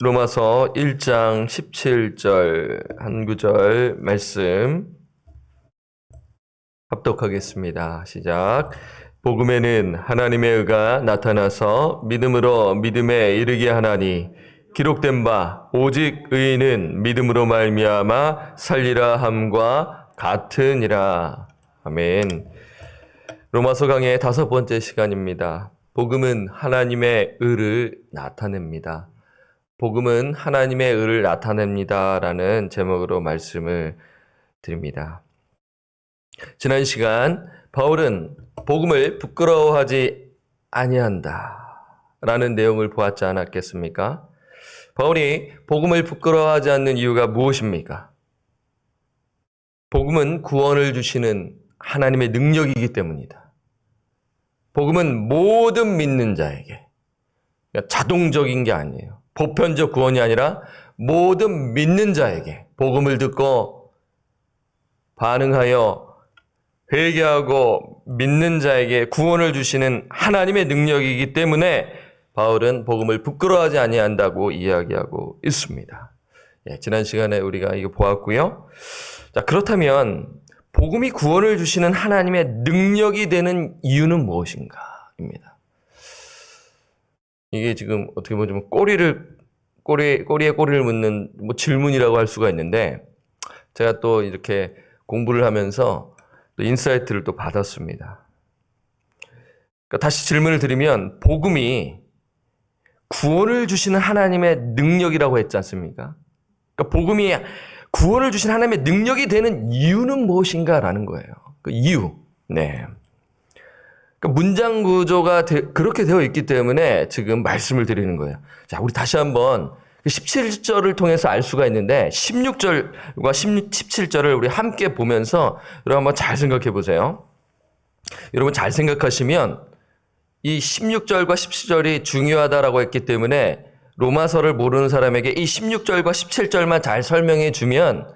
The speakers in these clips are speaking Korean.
로마서 1장 17절 한 구절 말씀 합독하겠습니다. 시작. 복음에는 하나님의 의가 나타나서 믿음으로 믿음에 이르게 하나니 기록된 바 오직 의인은 믿음으로 말미암아 살리라 함과 같으니라. 아멘. 로마서 강의 5번째 시간입니다. 복음은 하나님의 의를 나타냅니다. 복음은 하나님의 의를 나타냅니다. 라는 제목으로 말씀을 드립니다. 지난 시간 바울은 복음을 부끄러워하지 아니한다 라는 내용을 보았지 않았겠습니까? 바울이 복음을 부끄러워하지 않는 이유가 무엇입니까? 복음은 구원을 주시는 하나님의 능력이기 때문이다. 복음은 모든 믿는 자에게, 자동적인 게 아니에요. 보편적 구원이 아니라 모든 믿는 자에게 복음을 듣고 반응하여 회개하고 믿는 자에게 구원을 주시는 하나님의 능력이기 때문에 바울은 복음을 부끄러워하지 아니한다고 이야기하고 있습니다. 지난 시간에 우리가 이거 보았고요. 자, 그렇다면 복음이 구원을 주시는 하나님의 능력이 되는 이유는 무엇인가입니다. 이게 지금 어떻게 보면 꼬리에 꼬리를 묻는 질문이라고 할 수가 있는데, 제가 또 이렇게 공부를 하면서 또 인사이트를 또 받았습니다. 그러니까 다시 질문을 드리면, 복음이 구원을 주시는 하나님의 능력이라고 했지 않습니까? 그러니까 복음이 구원을 주신 하나님의 능력이 되는 이유는 무엇인가라는 거예요. 그 이유. 네. 그러니까 문장 구조가 그렇게 되어 있기 때문에 지금 말씀을 드리는 거예요. 자, 우리 다시 한번 17절을 통해서 알 수가 있는데 16절과 17절을 우리 함께 보면서 여러분 한번 잘 생각해 보세요. 여러분 잘 생각하시면 이 16절과 17절이 중요하다라고 했기 때문에 로마서를 모르는 사람에게 이 16절과 17절만 잘 설명해 주면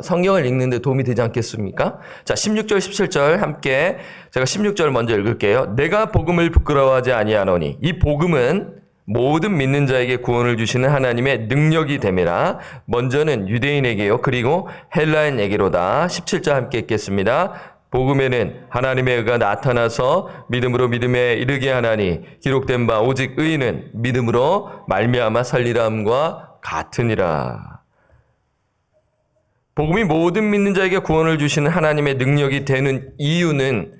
성경을 읽는 데 도움이 되지 않겠습니까? 자, 16절, 17절 함께 제가 16절 먼저 읽을게요. 내가 복음을 부끄러워하지 아니하노니 이 복음은 모든 믿는 자에게 구원을 주시는 하나님의 능력이 됨이라. 먼저는 유대인에게요, 그리고 헬라인에게로다. 17절 함께 읽겠습니다. 복음에는 하나님의 의가 나타나서 믿음으로 믿음에 이르게 하나니 기록된 바 오직 의인은 믿음으로 말미암아 살리라 함과 같으니라. 복음이 모든 믿는 자에게 구원을 주시는 하나님의 능력이 되는 이유는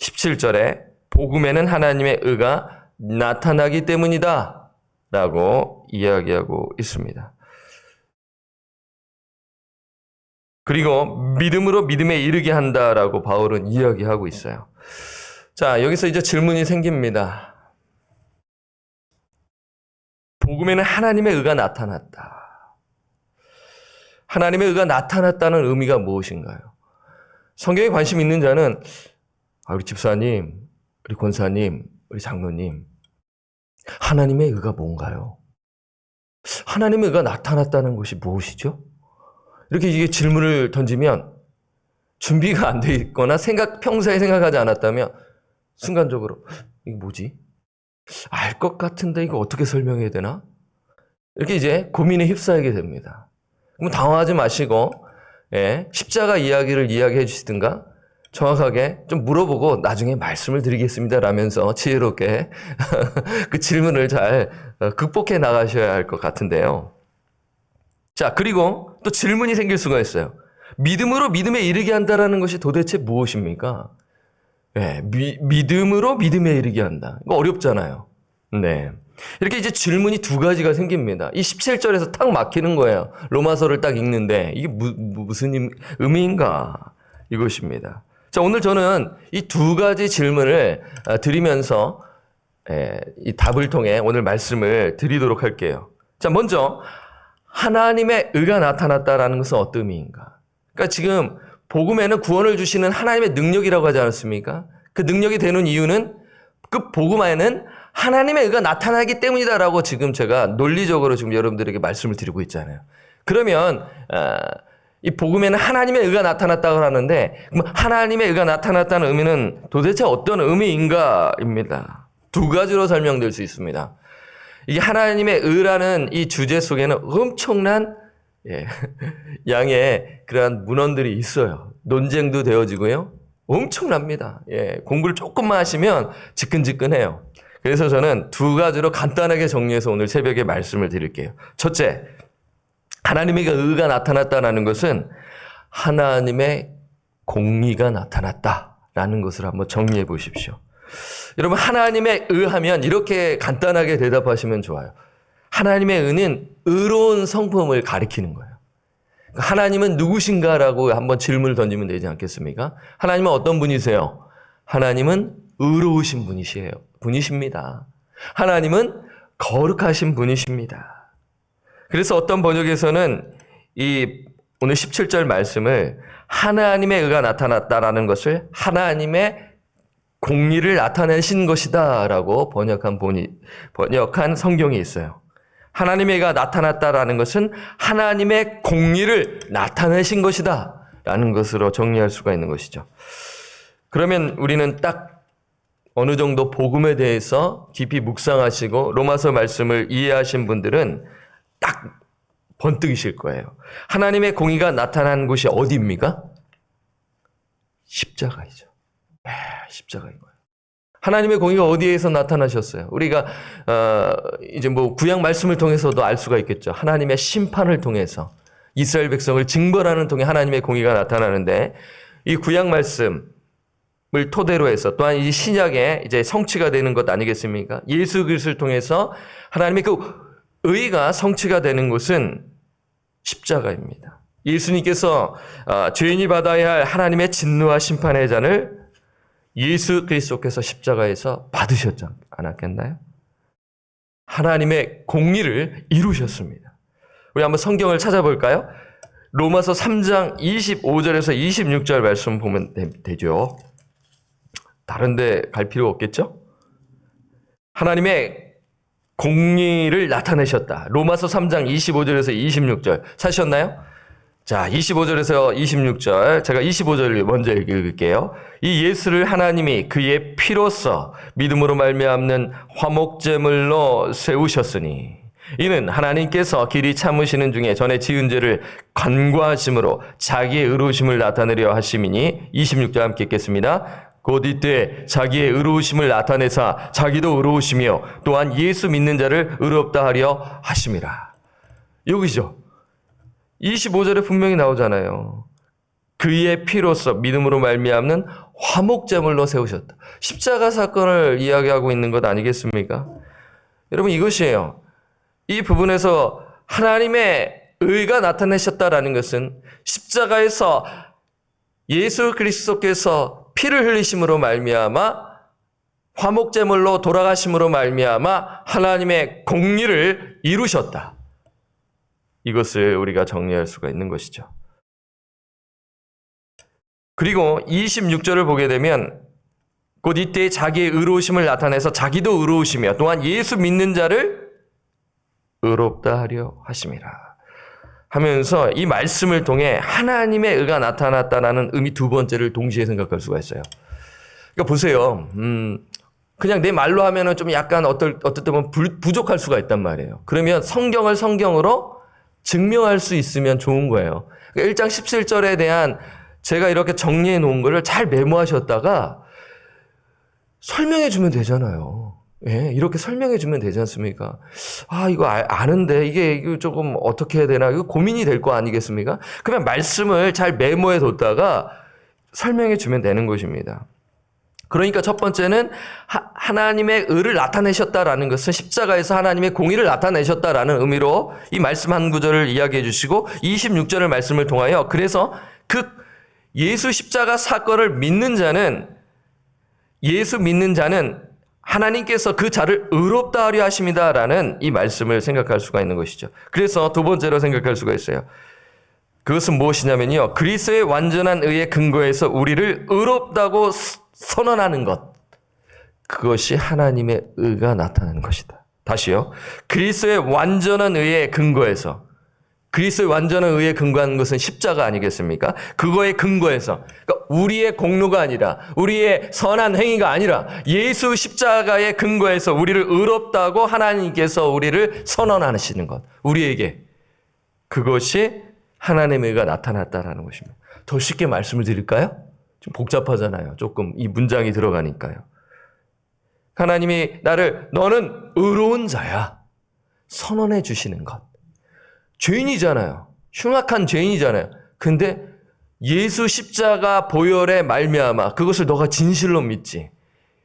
17절에 복음에는 하나님의 의가 나타나기 때문이다 라고 이야기하고 있습니다. 그리고 믿음으로 믿음에 이르게 한다라고 바울은 이야기하고 있어요. 자, 여기서 이제 질문이 생깁니다. 복음에는 하나님의 의가 나타났다. 하나님의 의가 나타났다는 의미가 무엇인가요? 성경에 관심 있는 자는 우리 집사님, 우리 권사님, 우리 장로님, 하나님의 의가 뭔가요? 하나님의 의가 나타났다는 것이 무엇이죠? 이렇게 이게 질문을 던지면 준비가 안 돼 있거나 평소에 생각하지 않았다면 순간적으로 이게 뭐지? 알 것 같은데 이거 어떻게 설명해야 되나? 이렇게 이제 고민에 휩싸이게 됩니다. 그럼 당황하지 마시고 십자가 이야기를 이야기해 주시든가 정확하게 좀 물어보고 나중에 말씀을 드리겠습니다 라면서 지혜롭게 그 질문을 잘 극복해 나가셔야 할 것 같은데요. 자, 그리고 또 질문이 생길 수가 있어요. 믿음으로 믿음에 이르게 한다라는 것이 도대체 무엇입니까? 믿음으로 믿음에 이르게 한다. 이거 어렵잖아요. 네. 이렇게 이제 질문이 두 가지가 생깁니다. 이 17절에서 탁 막히는 거예요. 로마서를 딱 읽는데 이게 무슨 의미인가? 이것입니다. 자, 오늘 저는 이 두 가지 질문을 드리면서 이 답을 통해 오늘 말씀을 드리도록 할게요. 자, 먼저 하나님의 의가 나타났다라는 것은 어떤 의미인가? 그러니까 지금 복음에는 구원을 주시는 하나님의 능력이라고 하지 않았습니까? 그 능력이 되는 이유는 그 복음 안에는 하나님의 의가 나타나기 때문이다라고 지금 제가 논리적으로 지금 여러분들에게 말씀을 드리고 있잖아요. 그러면 이 복음에는 하나님의 의가 나타났다고 하는데, 그럼 하나님의 의가 나타났다는 의미는 도대체 어떤 의미인가입니다. 두 가지로 설명될 수 있습니다. 이게 하나님의 의라는 이 주제 속에는 엄청난 양의 그러한 문헌들이 있어요. 논쟁도 되어지고요. 엄청납니다. 공부를 조금만 하시면 지끈지끈해요. 그래서 저는 두 가지로 간단하게 정리해서 오늘 새벽에 말씀을 드릴게요. 첫째, 하나님의 의가 나타났다는 것은 하나님의 공의가 나타났다라는 것을 한번 정리해 보십시오. 여러분, 하나님의 의하면 이렇게 간단하게 대답하시면 좋아요. 하나님의 의는 의로운 성품을 가리키는 거예요. 하나님은 누구신가라고 한번 질문을 던지면 되지 않겠습니까? 하나님은 어떤 분이세요? 하나님은 의로우신 분이십니다. 하나님은 거룩하신 분이십니다. 그래서 어떤 번역에서는 이 오늘 17절 말씀을 하나님의 의가 나타났다라는 것을 하나님의 공의를 나타내신 것이다 라고 번역한 성경이 있어요. 하나님의 의가 나타났다라는 것은 하나님의 공의를 나타내신 것이다 라는 것으로 정리할 수가 있는 것이죠. 그러면 우리는 딱 어느 정도 복음에 대해서 깊이 묵상하시고 로마서 말씀을 이해하신 분들은 딱 번뜩이실 거예요. 하나님의 공의가 나타난 곳이 어디입니까? 십자가이죠. 십자가인 거예요. 하나님의 공의가 어디에서 나타나셨어요? 우리가 이제 뭐 구약 말씀을 통해서도 알 수가 있겠죠. 하나님의 심판을 통해서 이스라엘 백성을 징벌하는 통해 하나님의 공의가 나타나는데 이 구약 말씀을 토대로 해서 또한 이 신약에 이제 성취가 되는 것 아니겠습니까? 예수 그리스도를 통해서 하나님의 그 의가 성취가 되는 곳은 십자가입니다. 예수님께서 죄인이 받아야 할 하나님의 진노와 심판의 잔을 예수 그리스도께서 십자가에서 받으셨지 않았겠나요? 하나님의 공의를 이루셨습니다. 우리 한번 성경을 찾아볼까요? 로마서 3장 25절에서 26절 말씀 보면 되죠. 다른 데 갈 필요 없겠죠? 하나님의 공의를 나타내셨다. 로마서 3장 25절에서 26절 찾으셨나요? 자, 25절에서 26절, 제가 25절을 먼저 읽을게요. 이 예수를 하나님이 그의 피로써 믿음으로 말미암는 화목제물로 세우셨으니 이는 하나님께서 길이 참으시는 중에 전에 지은 죄를 간과하심으로 자기의 의로우심을 나타내려 하심이니 26절 함께 읽겠습니다. 곧 이때 자기의 의로우심을 나타내사 자기도 의로우시며 또한 예수 믿는 자를 의롭다 하려 하심이라. 여기죠. 25절에 분명히 나오잖아요. 그의 피로써 믿음으로 말미암는 화목제물로 세우셨다. 십자가 사건을 이야기하고 있는 것 아니겠습니까? 여러분, 이것이에요. 이 부분에서 하나님의 의가 나타내셨다라는 것은 십자가에서 예수 그리스도께서 피를 흘리심으로 말미암아 화목제물로 돌아가심으로 말미암아 하나님의 공의를 이루셨다. 이것을 우리가 정리할 수가 있는 것이죠. 그리고 26절을 보게 되면 곧 이때 자기의 의로우심을 나타내서 자기도 의로우시며 또한 예수 믿는 자를 의롭다 하려 하심이라 하면서 이 말씀을 통해 하나님의 의가 나타났다라는 의미 두 번째를 동시에 생각할 수가 있어요. 그러니까 보세요. 그냥 내 말로 하면은 좀 약간 어떨 때 보면 부족할 수가 있단 말이에요. 그러면 성경을 성경으로 증명할 수 있으면 좋은 거예요. 그러니까 1장 17절에 대한 제가 이렇게 정리해 놓은 거를 잘 메모하셨다가 설명해 주면 되잖아요. 예, 이렇게 설명해 주면 되지 않습니까? 아, 이거 아는데 이게 조금 어떻게 해야 되나? 이거 고민이 될 거 아니겠습니까? 그러면 말씀을 잘 메모해 뒀다가 설명해 주면 되는 것입니다. 그러니까 첫 번째는 하나님의 의를 나타내셨다라는 것은 십자가에서 하나님의 공의를 나타내셨다라는 의미로 이 말씀 한 구절을 이야기해 주시고 26절의 말씀을 통하여 그래서 그 예수 십자가 사건을 믿는 자는 예수 믿는 자는 하나님께서 그 자를 의롭다 하려 하심이다라는 이 말씀을 생각할 수가 있는 것이죠. 그래서 두 번째로 생각할 수가 있어요. 그것은 무엇이냐면요. 그리스도의 완전한 의의 근거에서 우리를 의롭다고 선언하는 것. 그것이 하나님의 의가 나타나는 것이다. 다시요. 그리스도의 완전한 의의 근거에서 그리스도의 완전한 의에 근거하는 것은 십자가 아니겠습니까? 그거에 근거해서 그러니까 우리의 공로가 아니라 우리의 선한 행위가 아니라 예수 십자가에 근거해서 우리를 의롭다고 하나님께서 우리를 선언하시는 것. 우리에게 그것이 하나님의 의가 나타났다라는 것입니다. 더 쉽게 말씀을 드릴까요? 좀 복잡하잖아요. 조금 이 문장이 들어가니까요. 하나님이 나를 너는 의로운 자야 선언해 주시는 것. 죄인이잖아요. 흉악한 죄인이잖아요. 근데 예수 십자가 보혈의 말미암아 그것을 너가 진실로 믿지.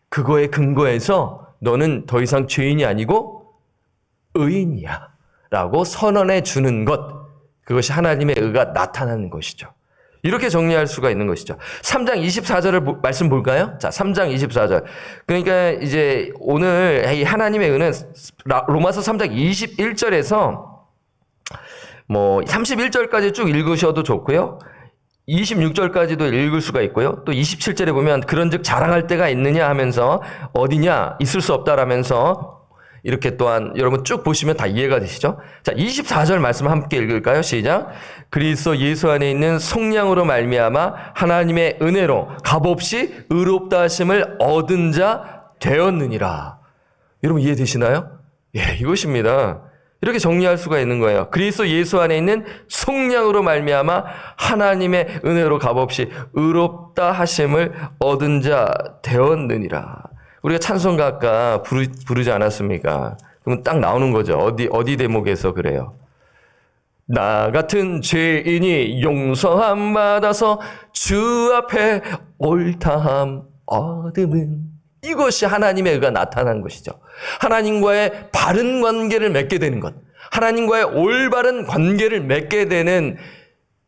그거에 근거해서 너는 더 이상 죄인이 아니고 의인이야 라고 선언해 주는 것. 그것이 하나님의 의가 나타나는 것이죠. 이렇게 정리할 수가 있는 것이죠. 3장 24절을 말씀 볼까요? 자, 3장 24절. 그러니까 이제 오늘 이 하나님의 의는 로마서 3장 21절에서 뭐 31절까지 쭉 읽으셔도 좋고요. 26절까지도 읽을 수가 있고요. 또 27절에 보면 그런즉 자랑할 때가 있느냐 하면서 어디냐 있을 수 없다라면서 이렇게 또한 여러분 쭉 보시면 다 이해가 되시죠? 자, 24절 말씀 함께 읽을까요? 시작. 그리스도 예수 안에 있는 속량으로 말미암아 하나님의 은혜로 값없이 의롭다 하심을 얻은 자 되었느니라. 여러분 이해되시나요? 예, 이것입니다. 이렇게 정리할 수가 있는 거예요. 그리스도 예수 안에 있는 속량으로 말미암아 하나님의 은혜로 값없이 의롭다 하심을 얻은 자 되었느니라. 우리가 찬송가 아까 부르지 않았습니까? 그러면 딱 나오는 거죠. 어디 대목에서 그래요. 나 같은 죄인이 용서함 받아서 주 앞에 옳다함 얻음은 이것이 하나님의 의가 나타난 것이죠. 하나님과의 바른 관계를 맺게 되는 것. 하나님과의 올바른 관계를 맺게 되는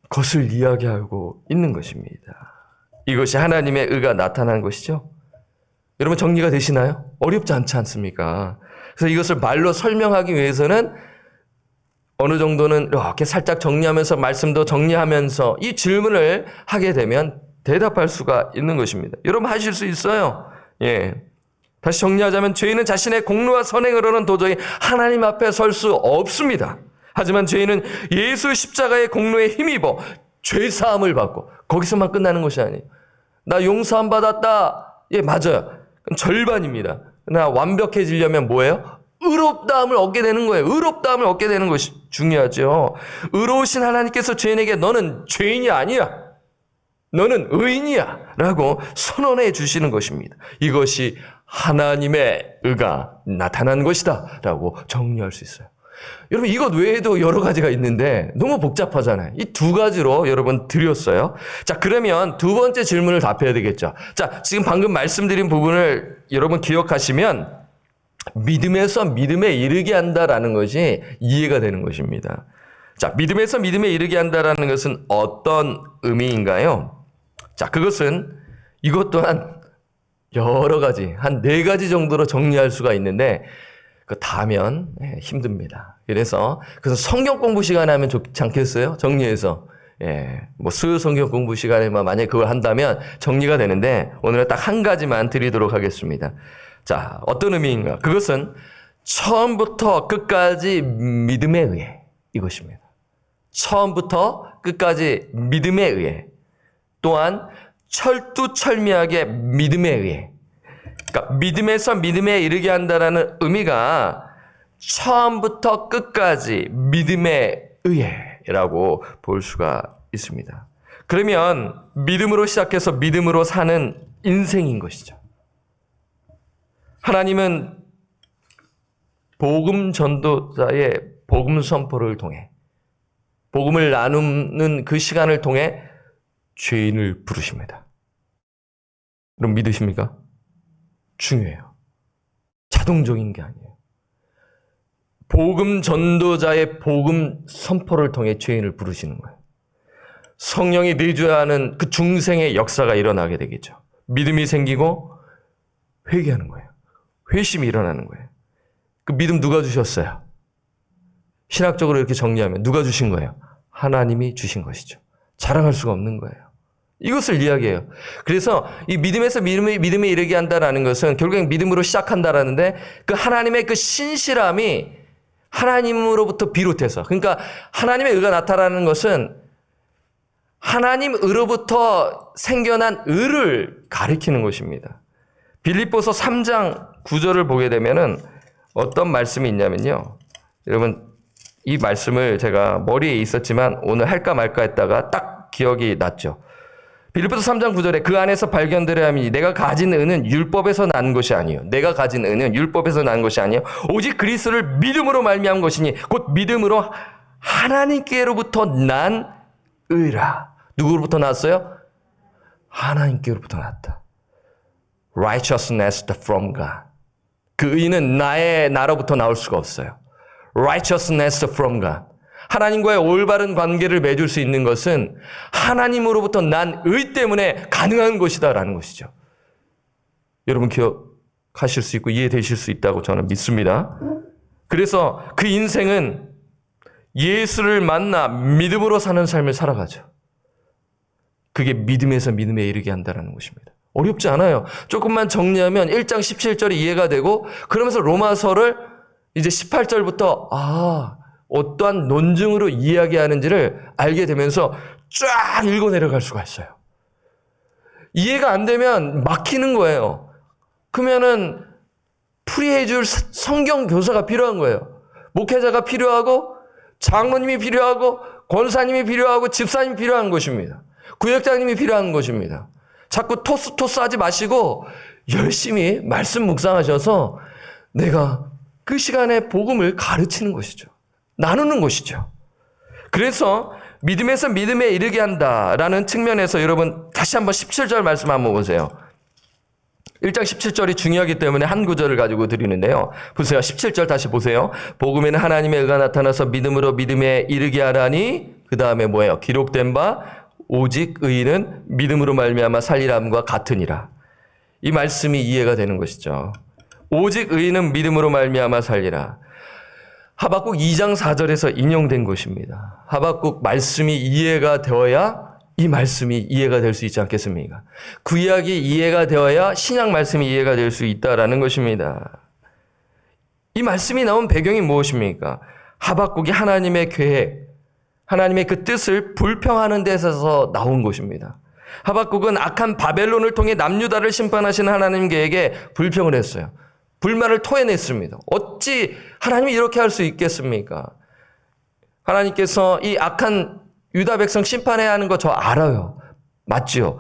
것을 이야기하고 있는 것입니다. 이것이 하나님의 의가 나타난 것이죠. 여러분 정리가 되시나요? 어렵지 않지 않습니까? 그래서 이것을 말로 설명하기 위해서는 어느 정도는 이렇게 살짝 정리하면서 말씀도 정리하면서 이 질문을 하게 되면 대답할 수가 있는 것입니다. 여러분 하실 수 있어요. 예. 다시 정리하자면 죄인은 자신의 공로와 선행으로는 도저히 하나님 앞에 설 수 없습니다. 하지만 죄인은 예수 십자가의 공로에 힘입어 죄사함을 받고 거기서만 끝나는 것이 아니에요. 나 용서함 받았다. 예, 맞아요. 그럼 절반입니다. 그러나 완벽해지려면 뭐예요? 의롭다함을 얻게 되는 거예요. 의롭다함을 얻게 되는 것이 중요하죠. 의로우신 하나님께서 죄인에게 너는 죄인이 아니야. 너는 의인이야. 라고 선언해 주시는 것입니다. 이것이 하나님의 의가 나타난 것이다. 라고 정리할 수 있어요. 여러분 이것 외에도 여러 가지가 있는데 너무 복잡하잖아요. 이 두 가지로 여러분 드렸어요. 자, 그러면 두 번째 질문을 답해야 되겠죠. 자, 지금 방금 말씀드린 부분을 여러분 기억하시면 믿음에서 믿음에 이르게 한다라는 것이 이해가 되는 것입니다. 자, 믿음에서 믿음에 이르게 한다라는 것은 어떤 의미인가요? 자, 그것은 이것 또한 여러 가지, 한 4가지 정도로 정리할 수가 있는데 다 하면 힘듭니다. 그래서 성경 공부 시간에 하면 좋지 않겠어요? 정리해서. 예, 뭐 수요 성경 공부 시간에 만약에 그걸 한다면 정리가 되는데 오늘은 딱 한 가지만 드리도록 하겠습니다. 자, 어떤 의미인가? 그것은 처음부터 끝까지 믿음에 의해 이것입니다. 처음부터 끝까지 믿음에 의해 또한 철두철미하게 믿음에 의해 그러니까 믿음에서 믿음에 이르게 한다라는 의미가 처음부터 끝까지 믿음에 의해라고 볼 수가 있습니다. 그러면 믿음으로 시작해서 믿음으로 사는 인생인 것이죠. 하나님은 복음 전도자의 복음 선포를 통해 복음을 나누는 그 시간을 통해 죄인을 부르십니다. 그럼 믿으십니까? 중요해요. 자동적인 게 아니에요. 복음 전도자의 복음 선포를 통해 죄인을 부르시는 거예요. 성령이 내줘야 하는 그 중생의 역사가 일어나게 되겠죠. 믿음이 생기고 회개하는 거예요. 회심이 일어나는 거예요. 그 믿음 누가 주셨어요? 신학적으로 이렇게 정리하면 누가 주신 거예요? 하나님이 주신 것이죠. 자랑할 수가 없는 거예요. 이것을 이야기해요. 그래서 이 믿음에서 믿음에 이르게 한다라는 것은 결국엔 믿음으로 시작한다라는데 그 하나님의 그 신실함이 하나님으로부터 비롯해서. 그러니까 하나님의 의가 나타나는 것은 하나님 의로부터 생겨난 의를 가리키는 것입니다. 빌립보서 3장 9절을 보게 되면은 어떤 말씀이 있냐면요. 여러분, 이 말씀을 제가 머리에 있었지만 오늘 할까 말까 했다가 딱 기억이 났죠. 빌립보서 3장 9절에 그 안에서 발견되려 함이니 내가 가진 의는 율법에서 난 것이 아니요. 내가 가진 의는 율법에서 난 것이 아니요. 오직 그리스도를 믿음으로 말미암은 것이니 곧 믿음으로 하나님께로부터 난 의라. 누구로부터 났어요? 하나님께로부터 났다. Righteousness from God. 그 의는 나로부터 나올 수가 없어요. Righteousness from God. 하나님과의 올바른 관계를 맺을 수 있는 것은 하나님으로부터 난 의 때문에 가능한 것이다라는 것이죠. 여러분 기억하실 수 있고 이해되실 수 있다고 저는 믿습니다. 그래서 그 인생은 예수를 만나 믿음으로 사는 삶을 살아가죠. 그게 믿음에서 믿음에 이르게 한다는 것입니다. 어렵지 않아요. 조금만 정리하면 1장 17절이 이해가 되고 그러면서 로마서를 이제 18절부터 어떠한 논증으로 이야기하는지를 알게 되면서 쫙 읽어 내려갈 수가 있어요. 이해가 안 되면 막히는 거예요. 그러면은 풀이해줄 성경 교사가 필요한 거예요. 목회자가 필요하고 장로님이 필요하고 권사님이 필요하고 집사님이 필요한 것입니다. 구역장님이 필요한 것입니다. 자꾸 토스 하지 마시고 열심히 말씀 묵상하셔서 내가 그 시간에 복음을 가르치는 것이죠. 나누는 것이죠. 그래서 믿음에서 믿음에 이르게 한다라는 측면에서 여러분 다시 한번 17절 말씀 한번 보세요. 1장 17절이 중요하기 때문에 한 구절을 가지고 드리는데요. 보세요. 17절 다시 보세요. 복음에는 하나님의 의가 나타나서 믿음으로 믿음에 이르게 하라니 그 다음에 뭐예요? 기록된 바 오직 의인은 믿음으로 말미암아 살리람과 같으니라. 이 말씀이 이해가 되는 것이죠. 오직 의인은 믿음으로 말미암아 살리라. 하박국 2장 4절에서 인용된 것입니다. 하박국 말씀이 이해가 되어야 이 말씀이 이해가 될 수 있지 않겠습니까? 구약이 이해가 되어야 신약 말씀이 이해가 될 수 있다라는 것입니다. 이 말씀이 나온 배경이 무엇입니까? 하박국이 하나님의 계획, 하나님의 그 뜻을 불평하는 데서 나온 것입니다. 하박국은 악한 바벨론을 통해 남유다를 심판하시는 하나님 계획에 불평을 했어요. 불만을 토해냈습니다. 어찌 하나님이 이렇게 할 수 있겠습니까? 하나님께서 이 악한 유다 백성 심판해야 하는 거 저 알아요. 맞지요?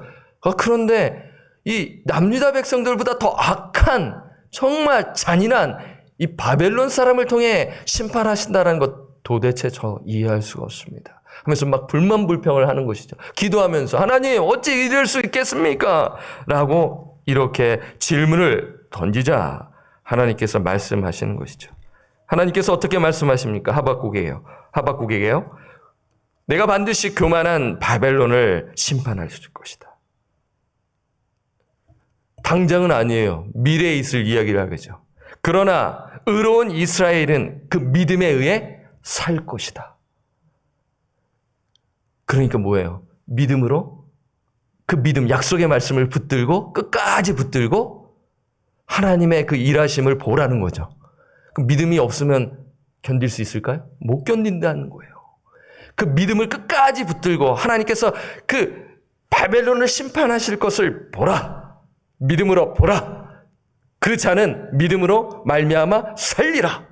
그런데 이 남유다 백성들보다 더 악한 정말 잔인한 이 바벨론 사람을 통해 심판하신다는 것 도대체 저 이해할 수가 없습니다. 하면서 막 불만 불평을 하는 것이죠. 기도하면서 하나님 어찌 이럴 수 있겠습니까? 라고 이렇게 질문을 던지자 하나님께서 말씀하시는 것이죠. 하나님께서 어떻게 말씀하십니까? 하박국에게요. 내가 반드시 교만한 바벨론을 심판할 것이다. 당장은 아니에요. 미래에 있을 이야기를 하겠죠. 그러나 의로운 이스라엘은 그 믿음에 의해 살 것이다. 그러니까 뭐예요? 믿음으로 그 믿음, 약속의 말씀을 붙들고 끝까지 붙들고 하나님의 그 일하심을 보라는 거죠. 그 믿음이 없으면 견딜 수 있을까요? 못 견딘다는 거예요. 그 믿음을 끝까지 붙들고 하나님께서 그 바벨론을 심판하실 것을 보라. 믿음으로 보라. 그 자는 믿음으로 말미암아 살리라.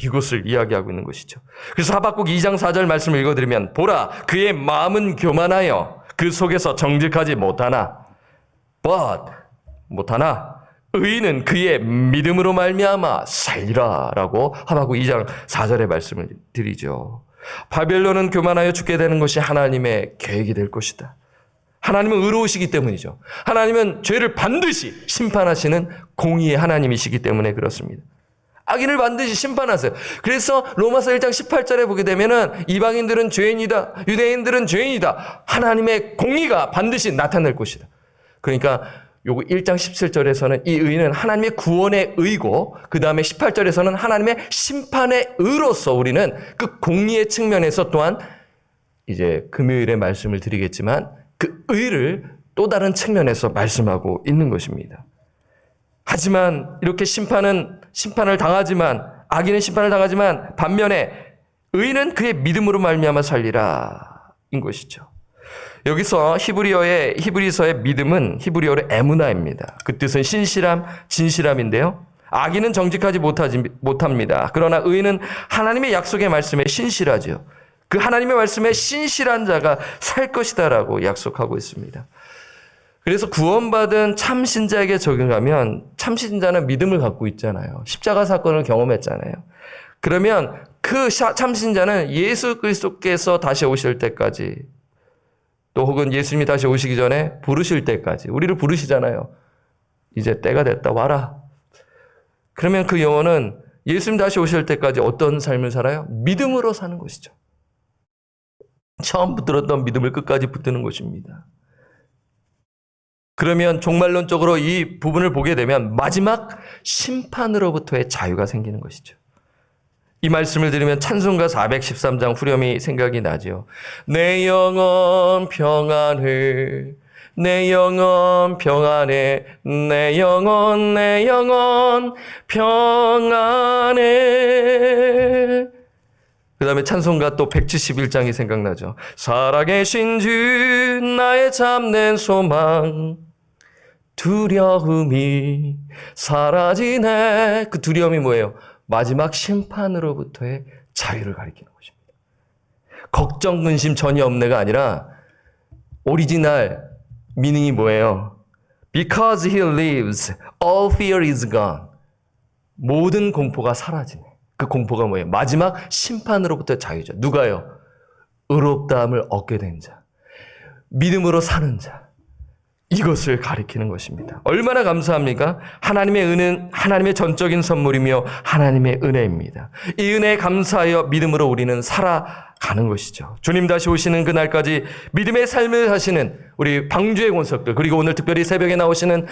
이것을 이야기하고 있는 것이죠. 그래서 하박국 2장 4절 말씀을 읽어드리면 보라 그의 마음은 교만하여 그 속에서 정직하지 못하나 의인은 그의 믿음으로 말미암아 살리라라고 하박국 2장 4절의 말씀을 드리죠. 바벨론은 교만하여 죽게 되는 것이 하나님의 계획이 될 것이다. 하나님은 의로우시기 때문이죠. 하나님은 죄를 반드시 심판하시는 공의의 하나님이시기 때문에 그렇습니다. 악인을 반드시 심판하세요. 그래서 로마서 1장 18절에 보게 되면은 이방인들은 죄인이다. 유대인들은 죄인이다. 하나님의 공의가 반드시 나타날 것이다. 그러니까 요거 1장 17절에서는 이 의는 하나님의 구원의 의고 그 다음에 18절에서는 하나님의 심판의 의로서 우리는 그 공의의 측면에서 또한 이제 금요일에 말씀을 드리겠지만 그 의를 또 다른 측면에서 말씀하고 있는 것입니다. 하지만 이렇게 심판을 당하지만 악인은 심판을 당하지만 반면에 의인은 그의 믿음으로 말미암아 살리라 인 것이죠. 여기서 히브리서의 믿음은 히브리어로 에무나입니다. 그 뜻은 신실함, 진실함인데요. 악인은 정직하지 못합니다. 그러나 의인은 하나님의 약속의 말씀에 신실하죠. 그 하나님의 말씀에 신실한 자가 살 것이다라고 약속하고 있습니다. 그래서 구원받은 참신자에게 적용하면 참신자는 믿음을 갖고 있잖아요. 십자가 사건을 경험했잖아요. 그러면 그 참신자는 예수 그리스도께서 다시 오실 때까지 또 혹은 예수님이 다시 오시기 전에 부르실 때까지 우리를 부르시잖아요. 이제 때가 됐다 와라. 그러면 그 영혼은 예수님 다시 오실 때까지 어떤 삶을 살아요? 믿음으로 사는 것이죠. 처음 붙들었던 믿음을 끝까지 붙드는 것입니다. 그러면 종말론적으로 이 부분을 보게 되면 마지막 심판으로부터의 자유가 생기는 것이죠. 이 말씀을 들으면 찬송가 413장 후렴이 생각이 나죠. 내 영혼 평안해, 내 영혼 평안해, 내 영혼 평안해. 그 다음에 찬송가 또 171장이 생각나죠. 살아계신 주 나의 참된 소망, 두려움이 사라지네. 그 두려움이 뭐예요? 마지막 심판으로부터의 자유를 가리키는 것입니다. 걱정, 근심 전혀 없네가 아니라 오리지널 미닝이 뭐예요? Because he lives, all fear is gone. 모든 공포가 사라지네. 그 공포가 뭐예요? 마지막 심판으로부터의 자유죠. 누가요? 의롭다함을 얻게 된 자, 믿음으로 사는 자, 이것을 가리키는 것입니다. 얼마나 감사합니까? 하나님의 은혜는 하나님의 전적인 선물이며 하나님의 은혜입니다. 이 은혜에 감사하여 믿음으로 우리는 살아가는 것이죠. 주님 다시 오시는 그날까지 믿음의 삶을 사시는 우리 방주의 권석들, 그리고 오늘 특별히 새벽에 나오시는